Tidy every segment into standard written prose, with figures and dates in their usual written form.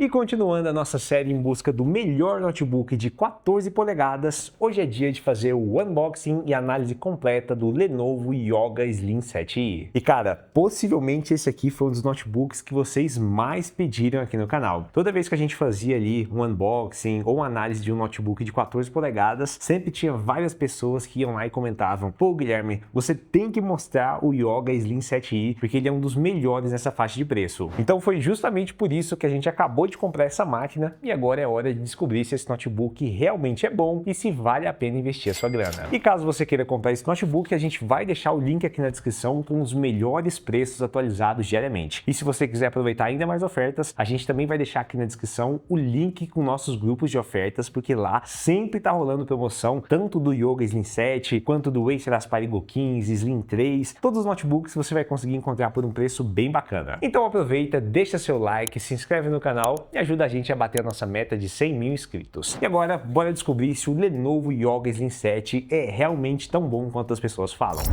E continuando a nossa série em busca do melhor notebook de 14 polegadas, hoje é dia de fazer o unboxing e análise completa do Lenovo Yoga Slim 7i. E cara, possivelmente esse aqui foi um dos notebooks que vocês mais pediram aqui no canal. Toda vez que a gente fazia ali um unboxing ou uma análise de um notebook de 14 polegadas, sempre tinha várias pessoas que iam lá e comentavam: pô Guilherme, você tem que mostrar o Yoga Slim 7i, porque ele é um dos melhores nessa faixa de preço. Então foi justamente por isso que a gente acabou de comprar essa máquina e agora é hora de descobrir se esse notebook realmente é bom e se vale a pena investir a sua grana. E caso você queira comprar esse notebook, a gente vai deixar o link aqui na descrição com os melhores preços atualizados diariamente. E se você quiser aproveitar ainda mais ofertas, a gente também vai deixar aqui na descrição o link com nossos grupos de ofertas, porque lá sempre tá rolando promoção, tanto do Yoga Slim 7, quanto do Acer Aspire 15, Slim 3, todos os notebooks você vai conseguir encontrar por um preço bem bacana. Então aproveita, deixa seu like, se inscreve no canal e ajuda a gente a bater a nossa meta de 100 mil inscritos. E agora, bora descobrir se o Lenovo Yoga Slim 7 é realmente tão bom quanto as pessoas falam.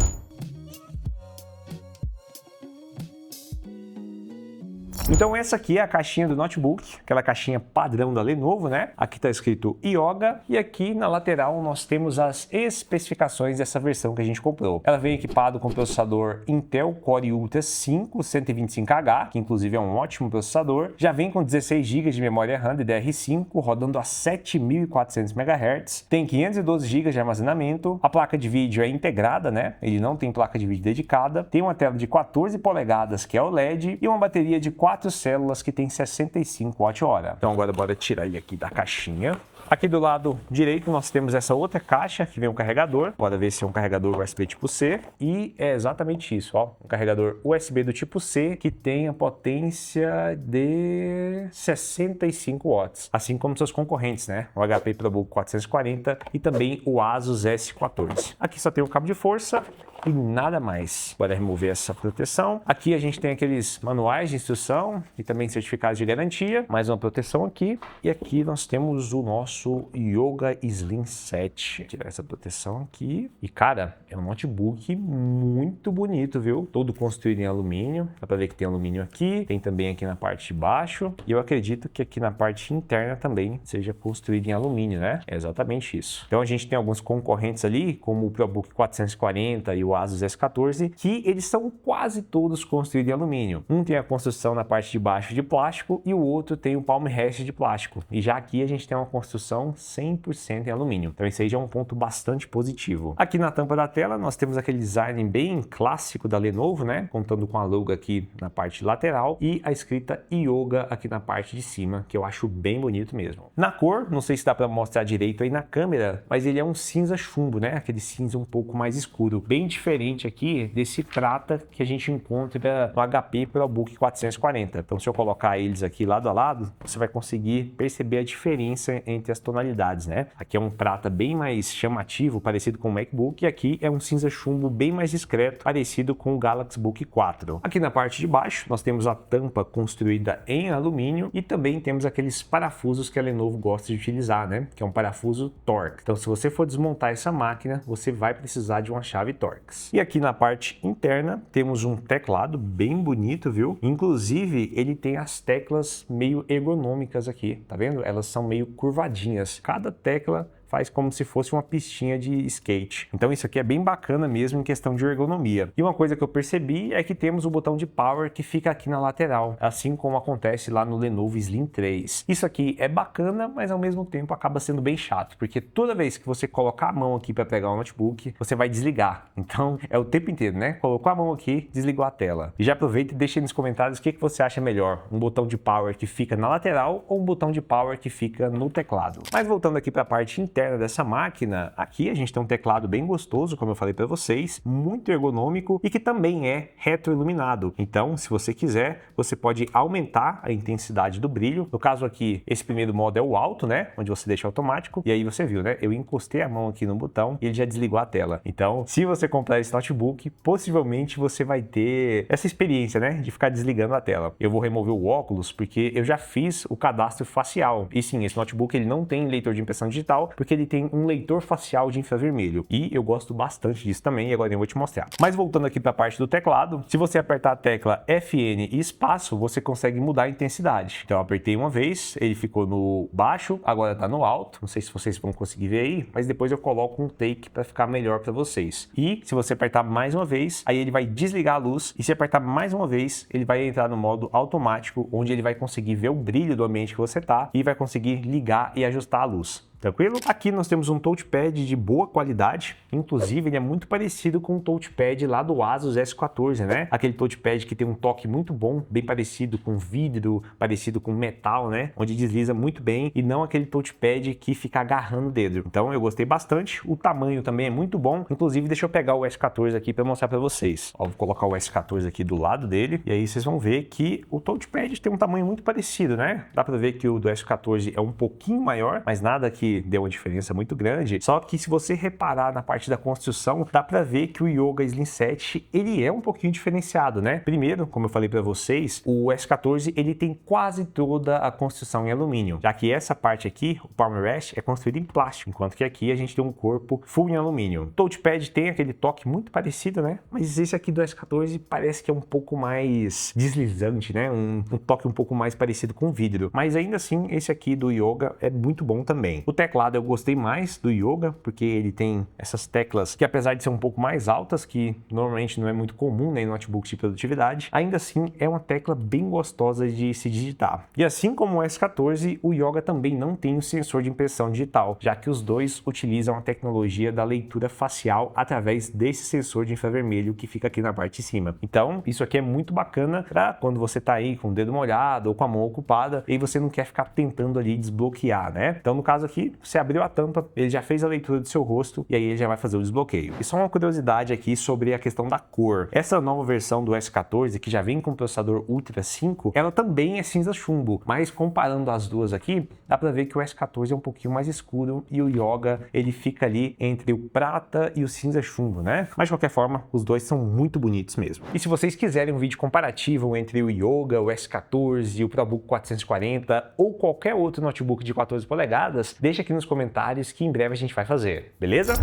Então essa aqui é a caixinha do notebook, aquela caixinha padrão da Lenovo, né? Aqui está escrito Yoga e aqui na lateral nós temos as especificações dessa versão que a gente comprou. Ela vem equipado com processador Intel Core Ultra 5 125H, que inclusive é um ótimo processador. Já vem com 16 GB de memória RAM DDR5, rodando a 7400 MHz. Tem 512 GB de armazenamento. A placa de vídeo é integrada, né? Ele não tem placa de vídeo dedicada. Tem uma tela de 14 polegadas que é OLED e uma bateria de 4 células que tem 65 Wh. Então agora bora tirar ele aqui da caixinha. Aqui do lado direito nós temos essa outra caixa que vem um carregador. Bora ver se é um carregador USB tipo C. E é exatamente isso, ó. Um carregador USB do tipo C que tem a potência de 65 watts. Assim como seus concorrentes, né? O HP ProBook 440 e também o Asus S14. Aqui só tem o cabo de força e nada mais. Bora remover essa proteção. Aqui a gente tem aqueles manuais de instrução e também certificados de garantia. Mais uma proteção aqui. E aqui nós temos o nosso Yoga Slim 7. Vou tirar essa proteção aqui. E cara, é um notebook muito bonito, viu? Todo construído em alumínio. Dá pra ver que tem alumínio aqui. Tem também aqui na parte de baixo. E eu acredito que aqui na parte interna também seja construído em alumínio, né? É exatamente isso. Então a gente tem alguns concorrentes ali, como o ProBook 440 e o Asus S14, que eles são quase todos construídos em alumínio. Um tem a construção na parte de baixo de plástico e o outro tem o palm rest de plástico. E já aqui a gente tem uma construção 100% em alumínio. Então esse aí já é um ponto bastante positivo. Aqui na tampa da tela nós temos aquele design bem clássico da Lenovo, né? Contando com a logo aqui na parte lateral e a escrita Yoga aqui na parte de cima, que eu acho bem bonito mesmo. Na cor, não sei se dá para mostrar direito aí na câmera, mas ele é um cinza chumbo, né? Aquele cinza um pouco mais escuro, bem diferente aqui desse prata que a gente encontra no HP ProBook 440. Então se eu colocar eles aqui lado a lado, você vai conseguir perceber a diferença entre as tonalidades, né? Aqui é um prata bem mais chamativo, parecido com o MacBook, e aqui é um cinza chumbo bem mais discreto, parecido com o Galaxy Book 4. Aqui na parte de baixo, nós temos a tampa construída em alumínio e também temos aqueles parafusos que a Lenovo gosta de utilizar, né? Que é um parafuso Torx. Então, se você for desmontar essa máquina, você vai precisar de uma chave Torx. E aqui na parte interna, temos um teclado bem bonito, viu? Inclusive, ele tem as teclas meio ergonômicas aqui, tá vendo? Elas são meio curvadinhas. Cada tecla faz como se fosse uma pistinha de skate. Então isso aqui é bem bacana mesmo em questão de ergonomia. E uma coisa que eu percebi é que temos o botão de power que fica aqui na lateral, assim como acontece lá no Lenovo Slim 3. Isso aqui é bacana, mas ao mesmo tempo acaba sendo bem chato, porque toda vez que você colocar a mão aqui para pegar o notebook, você vai desligar. Então é o tempo inteiro, né? Colocou a mão aqui, desligou a tela. E já aproveita e deixa aí nos comentários o que você acha melhor, um botão de power que fica na lateral ou um botão de power que fica no teclado. Mas voltando aqui para a parte interna dessa máquina, aqui a gente tem um teclado bem gostoso, como eu falei para vocês, muito ergonômico e que também é retroiluminado. Então, se você quiser, você pode aumentar a intensidade do brilho. No caso aqui, esse primeiro modo é o alto, né? Onde você deixa automático. E aí você viu, né? Eu encostei a mão aqui no botão e ele já desligou a tela. Então, se você comprar esse notebook, possivelmente você vai ter essa experiência, né? De ficar desligando a tela. Eu vou remover o óculos porque eu já fiz o cadastro facial. E sim, esse notebook ele não tem leitor de impressão digital, porque porque ele tem um leitor facial de infravermelho. E eu gosto bastante disso também, e agora eu vou te mostrar. Mas voltando aqui para a parte do teclado, se você apertar a tecla FN e espaço, você consegue mudar a intensidade. Então eu apertei uma vez, ele ficou no baixo, agora está no alto. Não sei se vocês vão conseguir ver aí, mas depois eu coloco um take para ficar melhor para vocês. E se você apertar mais uma vez, aí ele vai desligar a luz, e se apertar mais uma vez, ele vai entrar no modo automático, onde ele vai conseguir ver o brilho do ambiente que você está e vai conseguir ligar e ajustar a luz. Tranquilo? Aqui nós temos um touchpad de boa qualidade, inclusive ele é muito parecido com o touchpad lá do Asus S14, né? Aquele touchpad que tem um toque muito bom, bem parecido com vidro, parecido com metal, né? Onde desliza muito bem e não aquele touchpad que fica agarrando o dedo. Então eu gostei bastante, o tamanho também é muito bom, inclusive deixa eu pegar o S14 aqui para mostrar para vocês. Ó, vou colocar o S14 aqui do lado dele e aí vocês vão ver que o touchpad tem um tamanho muito parecido, né? Dá para ver que o do S14 é um pouquinho maior, mas nada que deu uma diferença muito grande. Só que se você reparar na parte da construção, dá para ver que o Yoga Slim 7 ele é um pouquinho diferenciado, né? Primeiro, como eu falei para vocês, o S14 ele tem quase toda a construção em alumínio, já que essa parte aqui, o Palm Rest, é construído em plástico, enquanto que aqui a gente tem um corpo full em alumínio. O touchpad tem aquele toque muito parecido, né? Mas esse aqui do S14 parece que é um pouco mais deslizante, né? Um toque um pouco mais parecido com vidro. Mas ainda assim, esse aqui do Yoga é muito bom também. O teclado eu gostei mais do Yoga, porque ele tem essas teclas que, apesar de ser um pouco mais altas, que normalmente não é muito comum, né, em notebooks de produtividade, ainda assim é uma tecla bem gostosa de se digitar. E assim como o S14, o Yoga também não tem o sensor de impressão digital, já que os dois utilizam a tecnologia da leitura facial através desse sensor de infravermelho que fica aqui na parte de cima. Então, isso aqui é muito bacana para quando você tá aí com o dedo molhado ou com a mão ocupada e você não quer ficar tentando ali desbloquear, né? Então, no caso aqui, você abriu a tampa, ele já fez a leitura do seu rosto e aí ele já vai fazer o desbloqueio. E só uma curiosidade aqui sobre a questão da cor. Essa nova versão do S14, que já vem com o processador Ultra 5, ela também é cinza chumbo, mas comparando as duas aqui, dá pra ver que o S14 é um pouquinho mais escuro e o Yoga, ele fica ali entre o prata e o cinza chumbo, né? Mas de qualquer forma, os dois são muito bonitos mesmo. E se vocês quiserem um vídeo comparativo entre o Yoga, o S14 e o ProBook 440 ou qualquer outro notebook de 14 polegadas, deixa aqui nos comentários que em breve a gente vai fazer, beleza?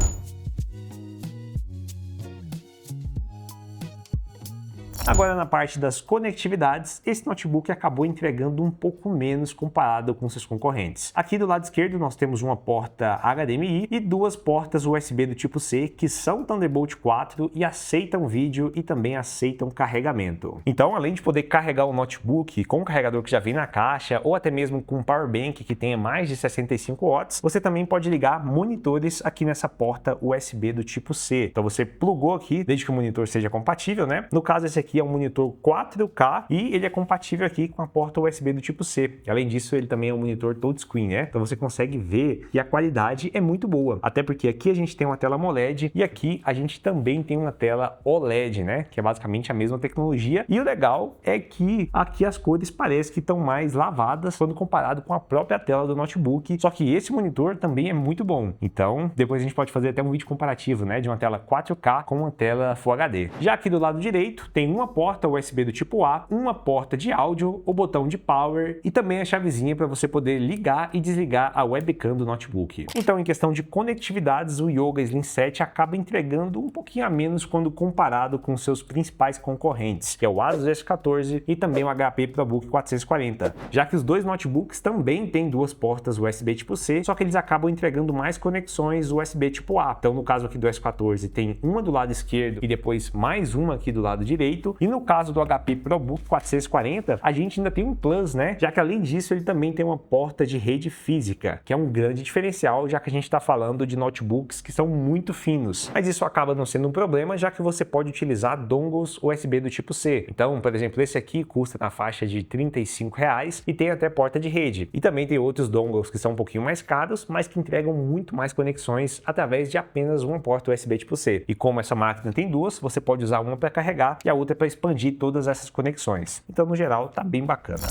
Agora na parte das conectividades, esse notebook acabou entregando um pouco menos comparado com seus concorrentes. Aqui do lado esquerdo nós temos uma porta HDMI e duas portas USB do tipo C que são Thunderbolt 4 e aceitam vídeo e também aceitam carregamento. Então, além de poder carregar o notebook com o carregador que já vem na caixa ou até mesmo com um power bank que tenha mais de 65 watts, você também pode ligar monitores aqui nessa porta USB do tipo C. Então você plugou aqui, desde que o monitor seja compatível, né? No caso esse aqui é um monitor 4K e ele é compatível aqui com a porta USB do tipo C. Além disso, ele também é um monitor touchscreen, né? Então você consegue ver que a qualidade é muito boa. Até porque aqui a gente tem uma tela AMOLED e aqui a gente também tem uma tela OLED, né? Que é basicamente a mesma tecnologia. E o legal é que aqui as cores parecem que estão mais lavadas quando comparado com a própria tela do notebook. Só que esse monitor também é muito bom. Então, depois a gente pode fazer até um vídeo comparativo, né? De uma tela 4K com uma tela Full HD. Já aqui do lado direito, tem uma porta USB do tipo A, uma porta de áudio, o botão de power e também a chavezinha para você poder ligar e desligar a webcam do notebook. Então, em questão de conectividades, o Yoga Slim 7 acaba entregando um pouquinho a menos quando comparado com seus principais concorrentes, que é o Asus S14 e também o HP ProBook 440, já que os dois notebooks também têm duas portas USB tipo C, só que eles acabam entregando mais conexões USB tipo A. Então, no caso aqui do S14, tem uma do lado esquerdo e depois mais uma aqui do lado direito. E no caso do HP ProBook 440, a gente ainda tem um plus, né? Já que além disso, ele também tem uma porta de rede física, que é um grande diferencial, já que a gente está falando de notebooks que são muito finos. Mas isso acaba não sendo um problema, já que você pode utilizar dongles USB do tipo C. Então, por exemplo, esse aqui custa na faixa de R$35 e tem até porta de rede. E também tem outros dongles que são um pouquinho mais caros, mas que entregam muito mais conexões através de apenas uma porta USB tipo C. E como essa máquina tem duas, você pode usar uma para carregar e a outra para expandir todas essas conexões. Então, no geral, tá bem bacana.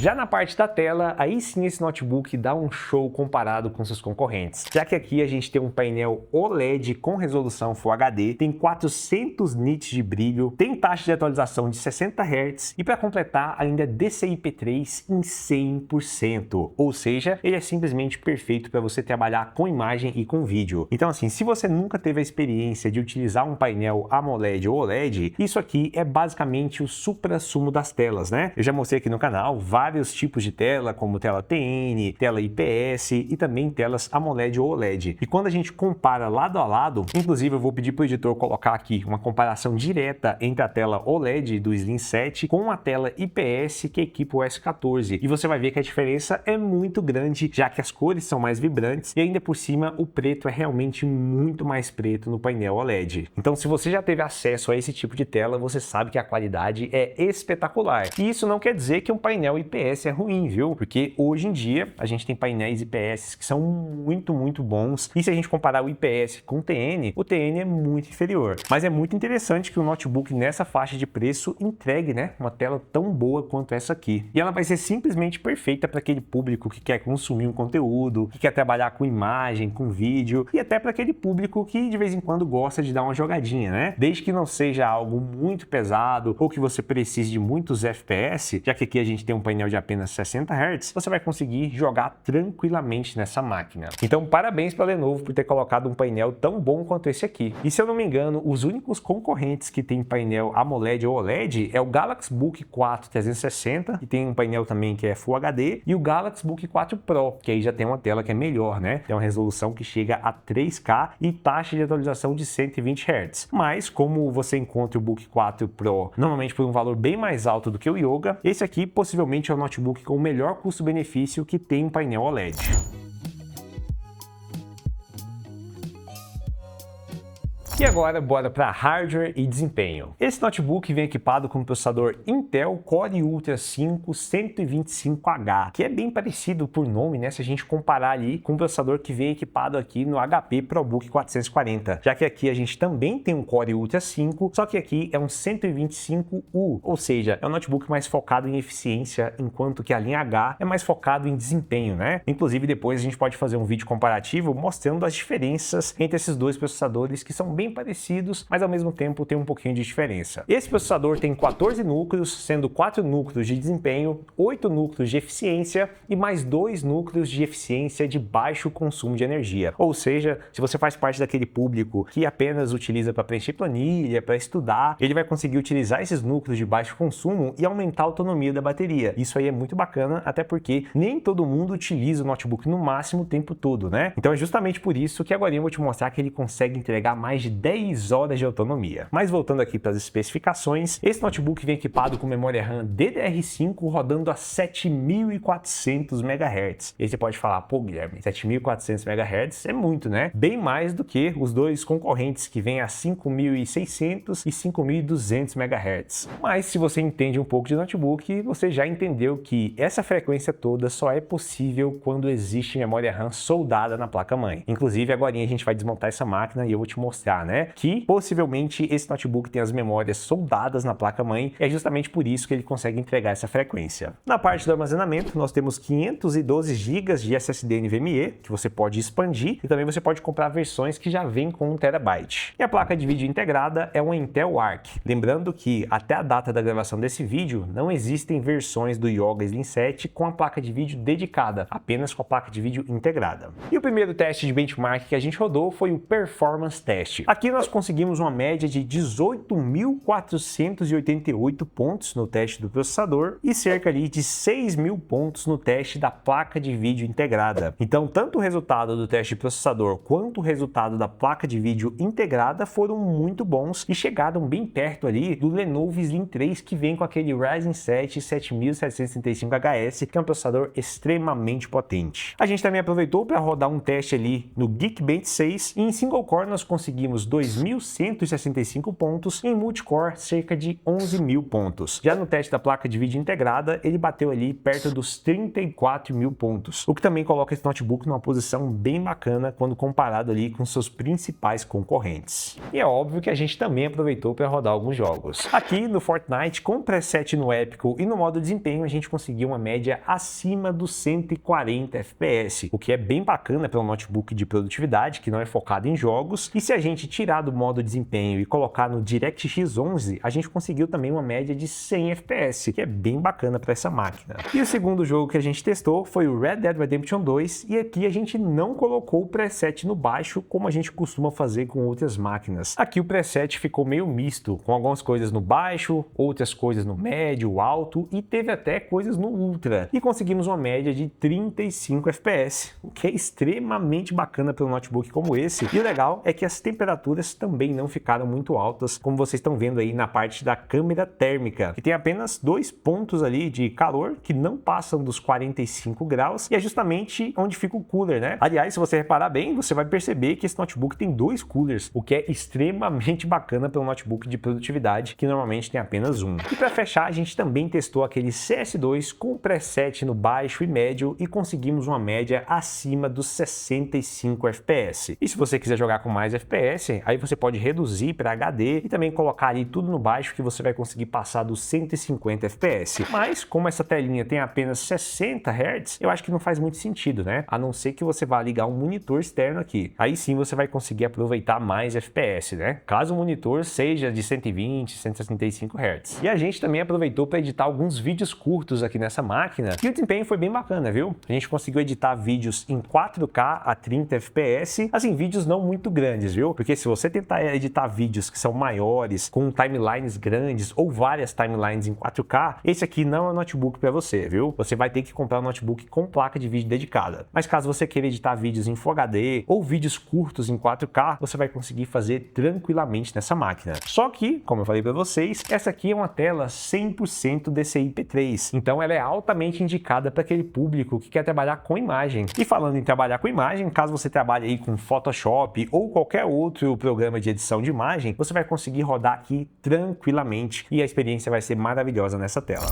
Já na parte da tela, aí sim esse notebook dá um show comparado com seus concorrentes, já que aqui a gente tem um painel OLED com resolução Full HD, tem 400 nits de brilho, tem taxa de atualização de 60 Hz e para completar ainda é DCI-P3 em 100%, ou seja, ele é simplesmente perfeito para você trabalhar com imagem e com vídeo. Então assim, se você nunca teve a experiência de utilizar um painel AMOLED ou OLED, isso aqui é basicamente o suprassumo das telas, né? Eu já mostrei aqui no canal vários tipos de tela, como tela TN, tela IPS e também telas AMOLED ou OLED. E quando a gente compara lado a lado, inclusive eu vou pedir para o editor colocar aqui uma comparação direta entre a tela OLED do Slim 7 com a tela IPS que equipa o S14. E você vai ver que a diferença é muito grande, já que as cores são mais vibrantes e ainda por cima o preto é realmente muito mais preto no painel OLED. Então se você já teve acesso a esse tipo de tela, você sabe que a qualidade é espetacular. E isso não quer dizer que um painel IPS é ruim, viu? Porque hoje em dia a gente tem painéis IPS que são muito bons. E se a gente comparar o IPS com o TN é muito inferior. Mas é muito interessante que o notebook nessa faixa de preço entregue, né, uma tela tão boa quanto essa aqui. E ela vai ser simplesmente perfeita para aquele público que quer consumir um conteúdo, que quer trabalhar com imagem, com vídeo e até para aquele público que de vez em quando gosta de dar uma jogadinha, né? Desde que não seja algo muito pesado ou que você precise de muitos FPS, já que aqui a gente tem um painel de apenas 60 Hz, você vai conseguir jogar tranquilamente nessa máquina. Então, parabéns para a Lenovo por ter colocado um painel tão bom quanto esse aqui. E se eu não me engano, os únicos concorrentes que tem painel AMOLED ou OLED é o Galaxy Book 4 360, que tem um painel também que é Full HD, e o Galaxy Book 4 Pro, que aí já tem uma tela que é melhor, né? Tem uma resolução que chega a 3K e taxa de atualização de 120 Hz. Mas, como você encontra o Book 4 Pro normalmente por um valor bem mais alto do que o Yoga, esse aqui possivelmente é o notebook com o melhor custo-benefício que tem um painel OLED. E agora, bora para hardware e desempenho. Esse notebook vem equipado com o processador Intel Core Ultra 5 125H, que é bem parecido por nome, né, se a gente comparar ali com o processador que vem equipado aqui no HP ProBook 440, já que aqui a gente também tem um Core Ultra 5, só que aqui é um 125U, ou seja, é um notebook mais focado em eficiência, enquanto que a linha H é mais focado em desempenho, né? Inclusive depois a gente pode fazer um vídeo comparativo mostrando as diferenças entre esses dois processadores que são bem parecidos, mas ao mesmo tempo tem um pouquinho de diferença. Esse processador tem 14 núcleos, sendo 4 núcleos de desempenho, 8 núcleos de eficiência e mais 2 núcleos de eficiência de baixo consumo de energia. Ou seja, se você faz parte daquele público que apenas utiliza para preencher planilha, para estudar, ele vai conseguir utilizar esses núcleos de baixo consumo e aumentar a autonomia da bateria. Isso aí é muito bacana, até porque nem todo mundo utiliza o notebook no máximo o tempo todo, né? Então é justamente por isso que agora eu vou te mostrar que ele consegue entregar mais de 10 horas de autonomia. Mas voltando aqui para as especificações, esse notebook vem equipado com memória RAM DDR5 rodando a 7400 MHz. E aí você pode falar, pô Guilherme, 7400 MHz é muito, né? Bem mais do que os dois concorrentes que vêm a 5600 e 5200 MHz. Mas se você entende um pouco de notebook, você já entendeu que essa frequência toda só é possível quando existe memória RAM soldada na placa-mãe. Inclusive, agora a gente vai desmontar essa máquina e eu vou te mostrar, né, que possivelmente esse notebook tem as memórias soldadas na placa-mãe e é justamente por isso que ele consegue entregar essa frequência. Na parte do armazenamento, nós temos 512 GB de SSD NVMe, que você pode expandir, e também você pode comprar versões que já vêm com 1 TB. E a placa de vídeo integrada é uma Intel Arc. Lembrando que até a data da gravação desse vídeo, não existem versões do Yoga Slim 7 com a placa de vídeo dedicada, apenas com a placa de vídeo integrada. E o primeiro teste de benchmark que a gente rodou foi o Performance Test. Aqui nós conseguimos uma média de 18.488 pontos no teste do processador e cerca ali de 6.000 pontos no teste da placa de vídeo integrada. Então, tanto o resultado do teste de processador quanto o resultado da placa de vídeo integrada foram muito bons e chegaram bem perto ali do Lenovo Slim 3, que vem com aquele Ryzen 7 7735HS, que é um processador extremamente potente. A gente também aproveitou para rodar um teste ali no Geekbench 6 e em single core nós conseguimos conseguimos 2.165 pontos, em multicore cerca de 11.000 pontos. Já no teste da placa de vídeo integrada, ele bateu ali perto dos 34.000 pontos, o que também coloca esse notebook numa posição bem bacana quando comparado ali com seus principais concorrentes. E é óbvio que a gente também aproveitou para rodar alguns jogos. Aqui no Fortnite, com preset no épico e no modo desempenho, a gente conseguiu uma média acima dos 140 FPS, o que é bem bacana para um notebook de produtividade que não é focado em jogos. E se a gente tirar do modo desempenho e colocar no DirectX 11, a gente conseguiu também uma média de 100 FPS, que é bem bacana para essa máquina. E o segundo jogo que a gente testou foi o Red Dead Redemption 2, e aqui a gente não colocou o preset no baixo como a gente costuma fazer com outras máquinas. Aqui o preset ficou meio misto, com algumas coisas no baixo, outras coisas no médio, alto, e teve até coisas no ultra. E conseguimos uma média de 35 FPS, o que é extremamente bacana para um notebook como esse. E o legal é que as temperaturas também não ficaram muito altas, como vocês estão vendo aí na parte da câmera térmica, que tem apenas 2 pontos ali de calor que não passam dos 45 graus, e é justamente onde fica o cooler, né? Aliás, se você reparar bem, você vai perceber que esse notebook tem 2 coolers, o que é extremamente bacana para um notebook de produtividade que normalmente tem apenas um. E para fechar, a gente também testou aquele CS2 com preset no baixo e médio e conseguimos uma média acima dos 65 FPS. E se você quiser jogar com mais FPS, aí você pode reduzir para HD e também colocar ali tudo no baixo que você vai conseguir passar dos 150 FPS. Mas como essa telinha tem apenas 60 Hz, eu acho que não faz muito sentido, né? A não ser que você vá ligar um monitor externo aqui. Aí sim você vai conseguir aproveitar mais FPS, né? Caso o monitor seja de 120, 165 Hz. E a gente também aproveitou para editar alguns vídeos curtos aqui nessa máquina, e o desempenho foi bem bacana, viu? A gente conseguiu editar vídeos em 4K a 30 FPS, assim, vídeos não muito grandes, viu? Porque se você tentar editar vídeos que são maiores, com timelines grandes ou várias timelines em 4K, esse aqui não é um notebook para você, viu? Você vai ter que comprar um notebook com placa de vídeo dedicada. Mas caso você queira editar vídeos em Full HD ou vídeos curtos em 4K, você vai conseguir fazer tranquilamente nessa máquina. Só que, como eu falei para vocês, essa aqui é uma tela 100% DCI-P3, então ela é altamente indicada para aquele público que quer trabalhar com imagem. E falando em trabalhar com imagem, caso você trabalhe aí com Photoshop ou qualquer outro programa de edição de imagem, você vai conseguir rodar aqui tranquilamente e a experiência vai ser maravilhosa nessa tela.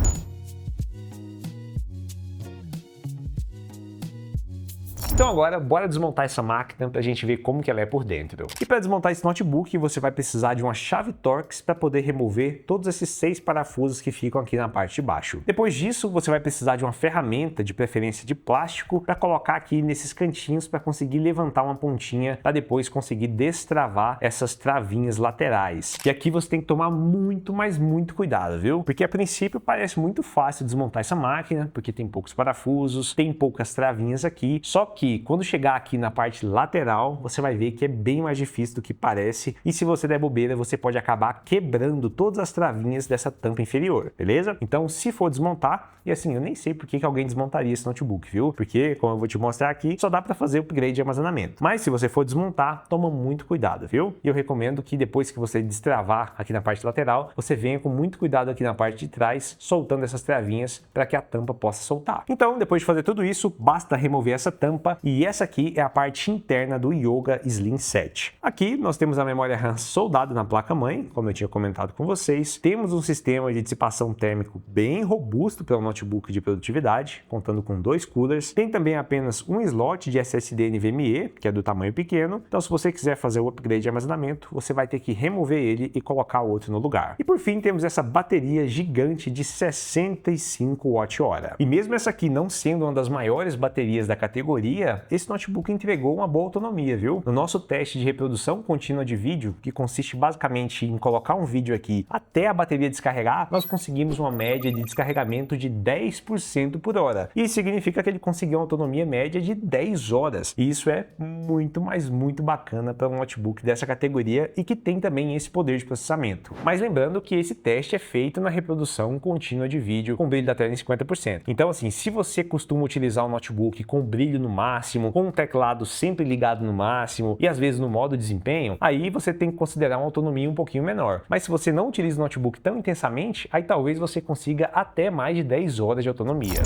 Então agora, bora desmontar essa máquina para a gente ver como que ela é por dentro. E para desmontar esse notebook, você vai precisar de uma chave Torx para poder remover todos esses 6 parafusos que ficam aqui na parte de baixo. Depois disso, você vai precisar de uma ferramenta, de preferência de plástico, para colocar aqui nesses cantinhos para conseguir levantar uma pontinha para depois conseguir destravar essas travinhas laterais. E aqui você tem que tomar muito, mas muito cuidado, viu? Porque a princípio parece muito fácil desmontar essa máquina, porque tem poucos parafusos, tem poucas travinhas aqui, só que quando chegar aqui na parte lateral, você vai ver que é bem mais difícil do que parece, e se você der bobeira, você pode acabar quebrando todas as travinhas dessa tampa inferior, beleza? Então, se for desmontar, e assim, eu nem sei por que alguém desmontaria esse notebook, viu? Porque, como eu vou te mostrar aqui, só dá para fazer upgrade de armazenamento. Mas se você for desmontar, toma muito cuidado, viu? E eu recomendo que depois que você destravar aqui na parte lateral, você venha com muito cuidado aqui na parte de trás, soltando essas travinhas para que a tampa possa soltar. Então, depois de fazer tudo isso, basta remover essa tampa. E essa aqui é a parte interna do Yoga Slim 7. Aqui nós temos a memória RAM soldada na placa-mãe, como eu tinha comentado com vocês. Temos um sistema de dissipação térmico bem robusto para um notebook de produtividade, contando com 2 coolers. Tem também apenas um slot de SSD NVMe, que é do tamanho pequeno. Então, se você quiser fazer o upgrade de armazenamento, você vai ter que remover ele e colocar outro no lugar. E por fim, temos essa bateria gigante de 65 Wh. E mesmo essa aqui não sendo uma das maiores baterias da categoria, esse notebook entregou uma boa autonomia, viu? No nosso teste de reprodução contínua de vídeo, que consiste basicamente em colocar um vídeo aqui até a bateria descarregar, nós conseguimos uma média de descarregamento de 10% por hora. Isso significa que ele conseguiu uma autonomia média de 10 horas. E isso é muito, mas muito bacana para um notebook dessa categoria e que tem também esse poder de processamento. Mas lembrando que esse teste é feito na reprodução contínua de vídeo com brilho da tela em 50%. Então, assim, se você costuma utilizar um notebook com brilho no máximo, com o teclado sempre ligado no máximo e às vezes no modo desempenho, aí você tem que considerar uma autonomia um pouquinho menor. Mas se você não utiliza o notebook tão intensamente, aí talvez você consiga até mais de 10 horas de autonomia.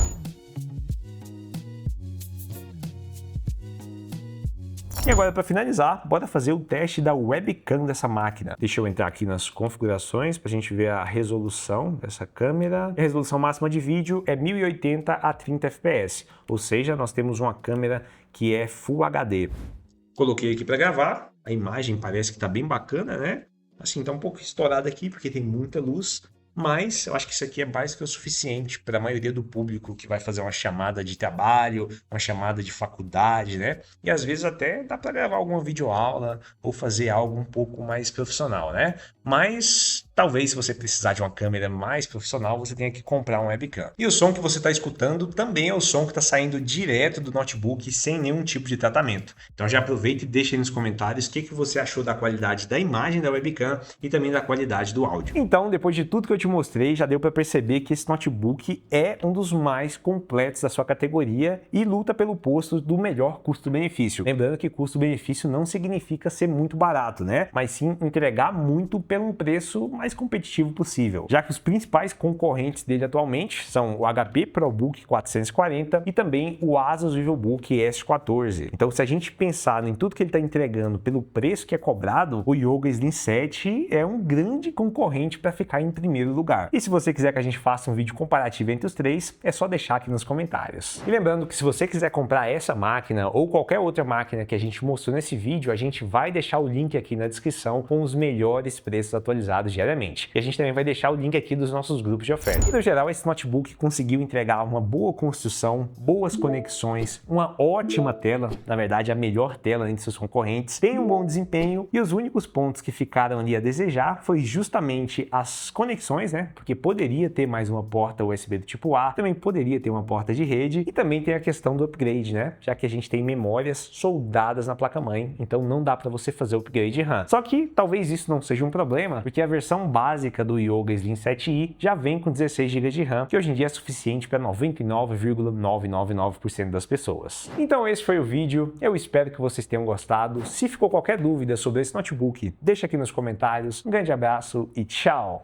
E agora, para finalizar, bora fazer o teste da webcam dessa máquina. Deixa eu entrar aqui nas configurações para a gente ver a resolução dessa câmera. A resolução máxima de vídeo é 1080 a 30 fps, ou seja, nós temos uma câmera que é Full HD. Coloquei aqui para gravar, a imagem parece que está bem bacana, né? Assim, está um pouco estourada aqui porque tem muita luz, mas eu acho que isso aqui é mais que o suficiente para a maioria do público que vai fazer uma chamada de trabalho, uma chamada de faculdade, né? E às vezes até dá para gravar alguma videoaula ou fazer algo um pouco mais profissional, né? Mas talvez se você precisar de uma câmera mais profissional, você tenha que comprar um webcam. E o som que você está escutando também é o som que está saindo direto do notebook sem nenhum tipo de tratamento. Então já aproveita e deixa aí nos comentários o que você achou da qualidade da imagem da webcam e também da qualidade do áudio. Então, depois de tudo que eu te mostrei, já deu para perceber que esse notebook é um dos mais completos da sua categoria e luta pelo posto do melhor custo-benefício. Lembrando que custo-benefício não significa ser muito barato, né? Mas sim entregar muito pelo um preço mais competitivo possível, já que os principais concorrentes dele atualmente são o HP ProBook 440 e também o Asus VivoBook S14. Então, se a gente pensar em tudo que ele está entregando pelo preço que é cobrado, o Yoga Slim 7 é um grande concorrente para ficar em primeiro lugar. E se você quiser que a gente faça um vídeo comparativo entre os três, é só deixar aqui nos comentários. E lembrando que se você quiser comprar essa máquina ou qualquer outra máquina que a gente mostrou nesse vídeo, a gente vai deixar o link aqui na descrição com os melhores preços atualizados diariamente. E a gente também vai deixar o link aqui dos nossos grupos de oferta. E no geral, esse notebook conseguiu entregar uma boa construção, boas conexões, uma ótima tela, na verdade a melhor tela entre seus concorrentes, tem um bom desempenho e os únicos pontos que ficaram ali a desejar foi justamente as conexões, né? Porque poderia ter mais uma porta USB do tipo A, também poderia ter uma porta de rede e também tem a questão do upgrade, né? Já que a gente tem memórias soldadas na placa-mãe, então não dá para você fazer o upgrade de RAM. Só que talvez isso não seja um problema, porque a versão básica do Yoga Slim 7i já vem com 16 GB de RAM, que hoje em dia é suficiente para 99,999% das pessoas. Então esse foi o vídeo, eu espero que vocês tenham gostado. Se ficou qualquer dúvida sobre esse notebook, deixa aqui nos comentários. Um grande abraço e tchau!